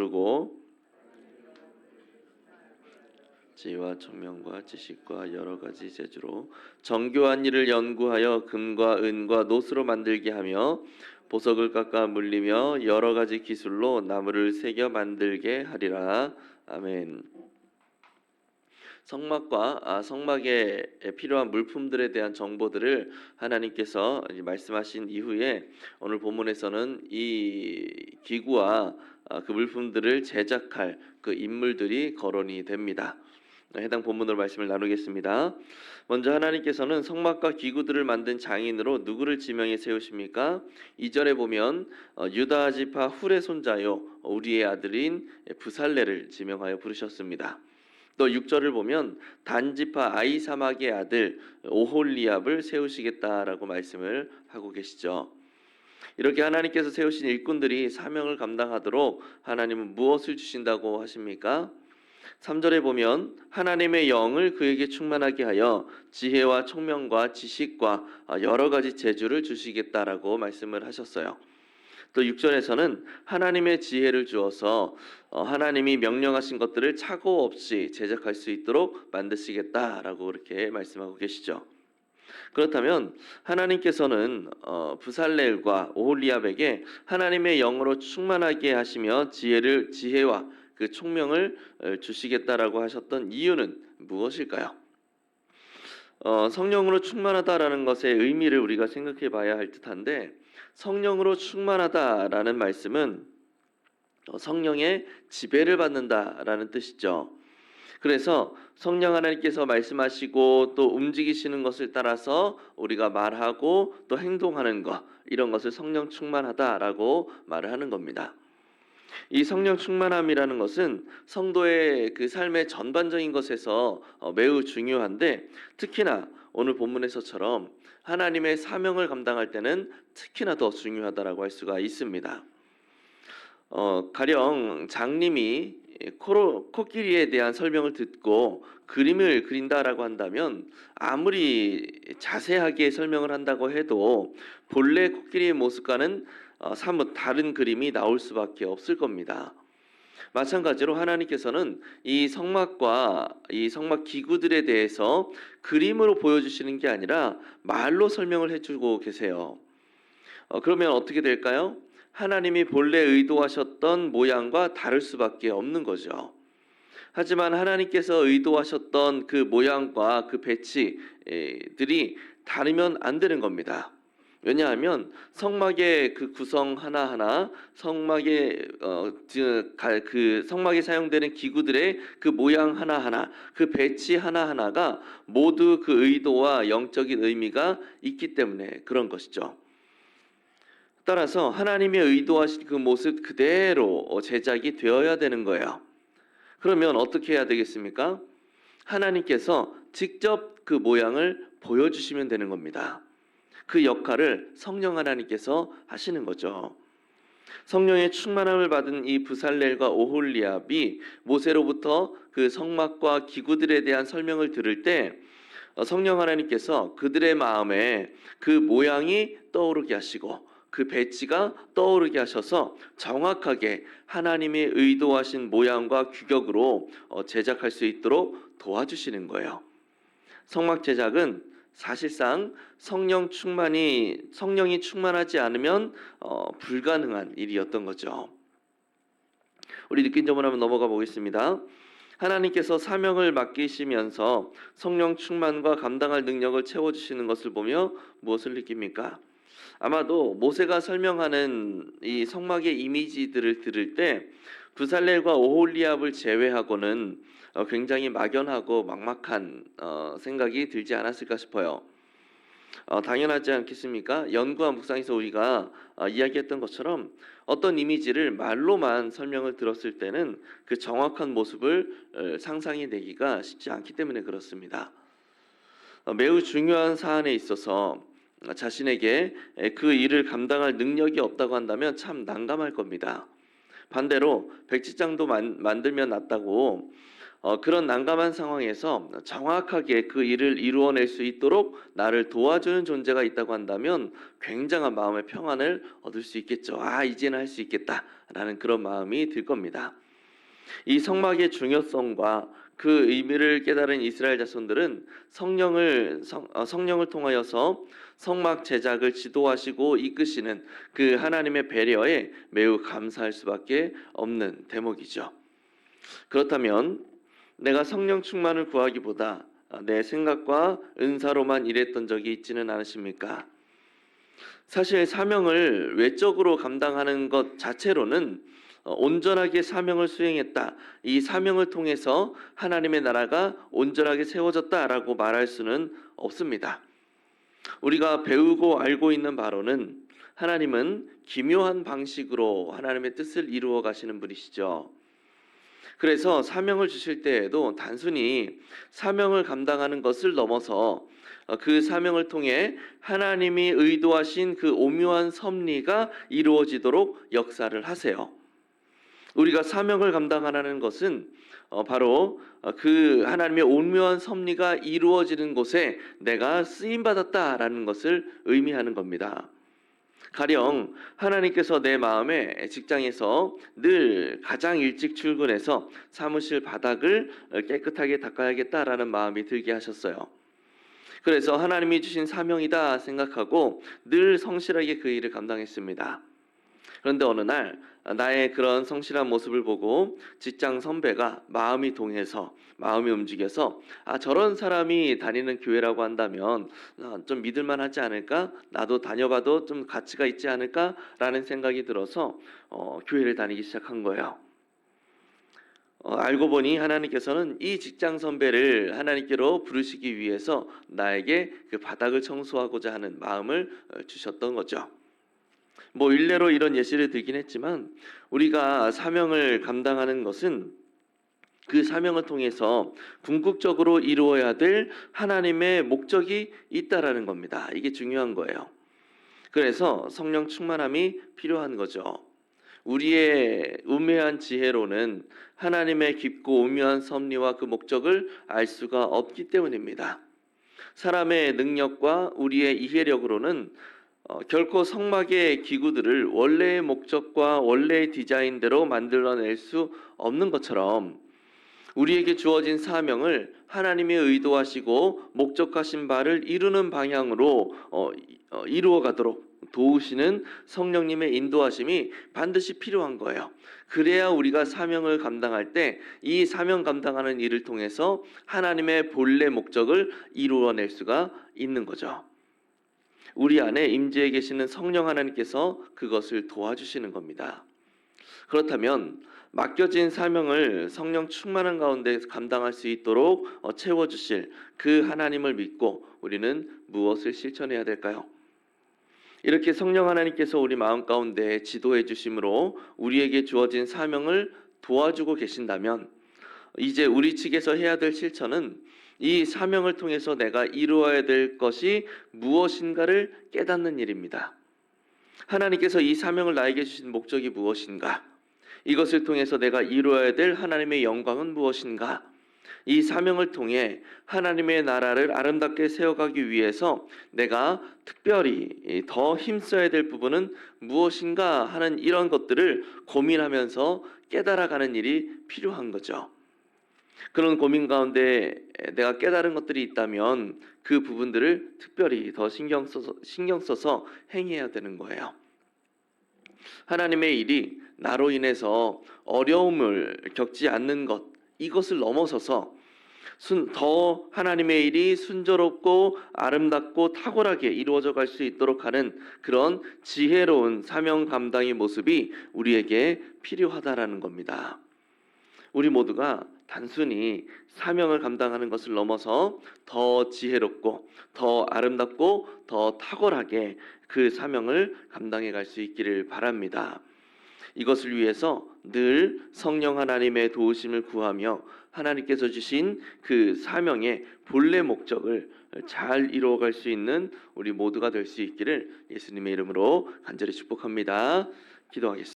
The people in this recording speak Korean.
부르고 지혜와 총명과 지식과 여러 가지 재주로 정교한 일을 연구하여 금과 은과 노스로 만들게 하며 보석을 깎아 물리며 여러 가지 기술로 나무를 새겨 만들게 하리라. 아멘. 성막에 필요한 물품들에 대한 정보들을 하나님께서 말씀하신 이후에 오늘 본문에서는 이 기구와 그 물품들을 제작할 그 인물들이 거론이 됩니다. 해당 본문으로 말씀을 나누겠습니다. 먼저 하나님께서는 성막과 기구들을 만든 장인으로 누구를 지명해 세우십니까? 2절에 보면 유다 지파 훌의 손자요 우리의 아들인 부살레를 지명하여 부르셨습니다. 또 6절을 보면 단 지파 아히사막의 아들 오홀리압을 세우시겠다라고 말씀을 하고 계시죠. 이렇게 하나님께서 세우신 일꾼들이 사명을 감당하도록 하나님은 무엇을 주신다고 하십니까? 3절에 보면 하나님의 영을 그에게 충만하게 하여 지혜와 총명과 지식과 여러 가지 재주를 주시겠다라고 말씀을 하셨어요. 또 6절에서는 하나님의 지혜를 주어서 하나님이 명령하신 것들을 착오 없이 제작할 수 있도록 만드시겠다라고 그렇게 말씀하고 계시죠. 그렇다면 하나님께서는 부살렐과 오홀리압에게 하나님의 영으로 충만하게 하시며 지혜와 그 총명을 주시겠다라고 하셨던 이유는 무엇일까요? 성령으로 충만하다라는 것의 의미를 우리가 생각해 봐야 할 듯한데, 성령으로 충만하다라는 말씀은 성령의 지배를 받는다라는 뜻이죠. 그래서 성령 하나님께서 말씀하시고 또 움직이시는 것을 따라서 우리가 말하고 또 행동하는 것, 이런 것을 성령 충만하다라고 말을 하는 겁니다. 이 성령 충만함이라는 것은 성도의 그 삶의 전반적인 것에서 매우 중요한데, 특히나 오늘 본문에서처럼 하나님의 사명을 감당할 때는 특히나 더 중요하다라고 할 수가 있습니다. 가령 장님이 코끼리에 대한 설명을 듣고 그림을 그린다라고 한다면 아무리 자세하게 설명을 한다고 해도 본래 코끼리의 모습과는 사뭇 다른 그림이 나올 수밖에 없을 겁니다. 마찬가지로 하나님께서는 이 성막과 이 성막 기구들에 대해서 그림으로 보여주시는 게 아니라 말로 설명을 해주고 계세요. 그러면 어떻게 될까요? 하나님이 본래 의도하셨던 모양과 다를 수밖에 없는 거죠. 하지만 하나님께서 의도하셨던 그 모양과 그 배치들이 다르면 안 되는 겁니다. 왜냐하면 성막의 그 구성 하나하나, 그 성막에 사용되는 기구들의 그 모양 하나하나, 그 배치 하나하나가 모두 그 의도와 영적인 의미가 있기 때문에 그런 것이죠. 따라서 하나님의 의도하신 그 모습 그대로 제작이 되어야 되는 거예요. 그러면 어떻게 해야 되겠습니까? 하나님께서 직접 그 모양을 보여주시면 되는 겁니다. 그 역할을 성령 하나님께서 하시는 거죠. 성령의 충만함을 받은 이 부살렐과 오홀리압이 모세로부터 그 성막과 기구들에 대한 설명을 들을 때 성령 하나님께서 그들의 마음에 그 모양이 떠오르게 하시고 그 배치가 떠오르게 하셔서 정확하게 하나님의 의도하신 모양과 규격으로 제작할 수 있도록 도와주시는 거예요. 성막 제작은 사실상 성령이 충만하지 않으면 불가능한 일이었던 거죠. 우리 느낀 점을 한번 넘어가 보겠습니다. 하나님께서 사명을 맡기시면서 성령 충만과 감당할 능력을 채워주시는 것을 보며 무엇을 느낍니까? 아마도 모세가 설명하는 이 성막의 이미지들을 들을 때 부살렐과 오홀리압을 제외하고는 굉장히 막연하고 막막한 생각이 들지 않았을까 싶어요. 당연하지 않겠습니까? 연구와 묵상에서 우리가 이야기했던 것처럼 어떤 이미지를 말로만 설명을 들었을 때는 그 정확한 모습을 상상해내기가 쉽지 않기 때문에 그렇습니다. 매우 중요한 사안에 있어서 자신에게 그 일을 감당할 능력이 없다고 한다면 참 난감할 겁니다. 반대로 백지장도 만들면 낫다고 그런 난감한 상황에서 정확하게 그 일을 이루어낼 수 있도록 나를 도와주는 존재가 있다고 한다면 굉장한 마음의 평안을 얻을 수 있겠죠. 아, 이제는 할 수 있겠다라는 그런 마음이 들 겁니다. 이 성막의 중요성과 그 의미를 깨달은 이스라엘 자손들은 성령을 통하여서 성막 제작을 지도하시고 이끄시는 그 하나님의 배려에 매우 감사할 수밖에 없는 대목이죠. 그렇다면 내가 성령 충만을 구하기보다 내 생각과 은사로만 일했던 적이 있지는 않으십니까? 사실 사명을 외적으로 감당하는 것 자체로는 온전하게 사명을 수행했다, 이 사명을 통해서 하나님의 나라가 온전하게 세워졌다라고 말할 수는 없습니다. 우리가 배우고 알고 있는 바로는 하나님은 기묘한 방식으로 하나님의 뜻을 이루어 가시는 분이시죠. 그래서 사명을 주실 때에도 단순히 사명을 감당하는 것을 넘어서 그 사명을 통해 하나님이 의도하신 그 오묘한 섭리가 이루어지도록 역사를 하세요. 우리가 사명을 감당하는 것은 바로 그 하나님의 오묘한 섭리가 이루어지는 곳에 내가 쓰임 받았다라는 것을 의미하는 겁니다. 가령 하나님께서 내 마음에 직장에서 늘 가장 일찍 출근해서 사무실 바닥을 깨끗하게 닦아야겠다라는 마음이 들게 하셨어요. 그래서 하나님이 주신 사명이다 생각하고 늘 성실하게 그 일을 감당했습니다. 그런데 어느 날 나의 그런 성실한 모습을 보고 직장 선배가 마음이 동해서, 마음이 움직여서 저런 사람이 다니는 교회라고 한다면 좀 믿을만 하지 않을까? 나도 다녀봐도 좀 가치가 있지 않을까라는 생각이 들어서 교회를 다니기 시작한 거예요. 알고 보니 하나님께서는 이 직장 선배를 하나님께로 부르시기 위해서 나에게 그 바닥을 청소하고자 하는 마음을 주셨던 거죠. 일례로 이런 예시를 들긴 했지만 우리가 사명을 감당하는 것은 그 사명을 통해서 궁극적으로 이루어야 될 하나님의 목적이 있다라는 겁니다. 이게 중요한 거예요. 그래서 성령 충만함이 필요한 거죠. 우리의 우매한 지혜로는 하나님의 깊고 오묘한 섭리와 그 목적을 알 수가 없기 때문입니다. 사람의 능력과 우리의 이해력으로는 결코 성막의 기구들을 원래의 목적과 원래의 디자인대로 만들어낼 수 없는 것처럼 우리에게 주어진 사명을 하나님이 의도하시고 목적하신 바를 이루는 방향으로 이루어가도록 도우시는 성령님의 인도하심이 반드시 필요한 거예요. 그래야 우리가 사명을 감당할 때 이 사명 감당하는 일을 통해서 하나님의 본래 목적을 이루어낼 수가 있는 거죠. 우리 안에 임재해 계시는 성령 하나님께서 그것을 도와주시는 겁니다. 그렇다면 맡겨진 사명을 성령 충만한 가운데 감당할 수 있도록 채워주실 그 하나님을 믿고 우리는 무엇을 실천해야 될까요? 이렇게 성령 하나님께서 우리 마음 가운데 지도해 주심으로 우리에게 주어진 사명을 도와주고 계신다면 이제 우리 측에서 해야 될 실천은 이 사명을 통해서 내가 이루어야 될 것이 무엇인가를 깨닫는 일입니다. 하나님께서 이 사명을 나에게 주신 목적이 무엇인가? 이것을 통해서 내가 이루어야 될 하나님의 영광은 무엇인가? 이 사명을 통해 하나님의 나라를 아름답게 세워가기 위해서 내가 특별히 더 힘써야 될 부분은 무엇인가 하는 이런 것들을 고민하면서 깨달아가는 일이 필요한 거죠. 그런 고민 가운데 내가 깨달은 것들이 있다면 그 부분들을 특별히 더 신경 써서 행해야 되는 거예요. 하나님의 일이 나로 인해서 어려움을 겪지 않는 것, 이것을 넘어서서 더 하나님의 일이 순조롭고 아름답고 탁월하게 이루어져 갈 수 있도록 하는 그런 지혜로운 사명 감당의 모습이 우리에게 필요하다라는 겁니다. 우리 모두가 단순히 사명을 감당하는 것을 넘어서 더 지혜롭고 더 아름답고 더 탁월하게 그 사명을 감당해 갈 수 있기를 바랍니다. 이것을 위해서 늘 성령 하나님의 도우심을 구하며 하나님께서 주신 그 사명의 본래 목적을 잘 이루어갈 수 있는 우리 모두가 될 수 있기를 예수님의 이름으로 간절히 축복합니다. 기도하겠습니다.